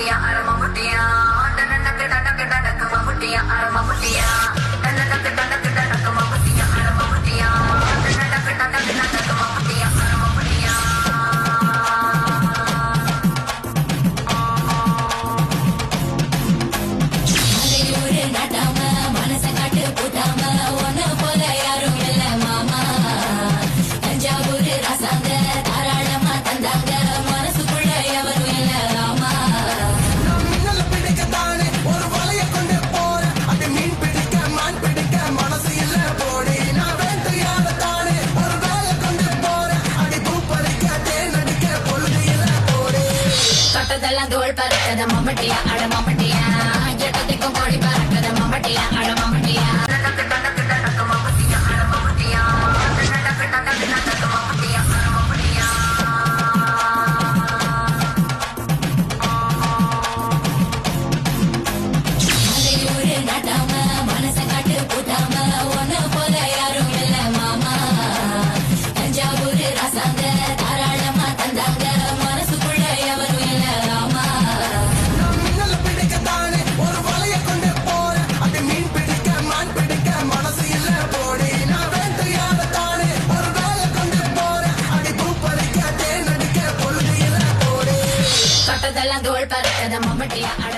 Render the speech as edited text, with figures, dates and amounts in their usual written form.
மம்முட்டியா அட மம்முட்டியா டனக்கு டனக்கு டனக்கு மம்முட்டியா அட மம்முட்டியா டனக்கு டனக்கு டனக்கு மம்முட்டியா அட மம்முட்டியா டனக்கு டனக்கு டனக்கு மம்முட்டியா அட மம்முட்டியா அதையூரே நட்டாம மனச காட்டு கூட்டாம ஒன்ன போல யாரும் இல்ல மாமா தஞ்சாவூர் ரசாங்க தாராளமா தந்தாங்க மனசுக்குள்ள எவரும் இல்ல ஆமா மின்னல பிடிக்கத்தானே ஒரு வலைய கொண்டு போற அது மீன் பிடிக்க மான் பிடிக்க மனசு இல்ல போடி நான் வேட்டையாடத்தானே ஒரு வேலை கொண்டு போற அடி பூ பறிக்க தேன் அடிக்க பொழுது இல்ல போடி தொட்டதெல்லாம் தோல் பறக்கத மம்மட்டியா அட மம்மட்டியா எட்டத்துக்கும் கோடி பறக்கத மம்மட்டியா அட மம்மட்டியா டனக்கு டனக்கு டனக்கு மம்முட்டியா அட மம்முட்டியா டனக்கு டனக்கு டனக்கு மம்முட்டியா அட மம்முட்டியா அதையூரே நட்டாம மனச காட்டு கூட்டாம ஒன்ன போல யாரும் இல்ல மாமா தஞ்சாவூர் ரசாங்க தாராளமா தந்தாங்க மனசுக்குள்ள எவரும் இல்ல ஆமா மின்னல பிடிக்கத்தானே ஒரு வலைய கொண்டு போற அது மீன் பிடிக்க மான் பிடிக்க மனசு இல்ல போடி நான் வேட்டையாடத்தானே ஒரு வேலை கொண்டு போற அடி பூ பறிக்க தேன் அடிக்க பொழுது இல்ல போடி தொட்டதெல்லாம் தோல் பறக்கத மம்மட்டியா அட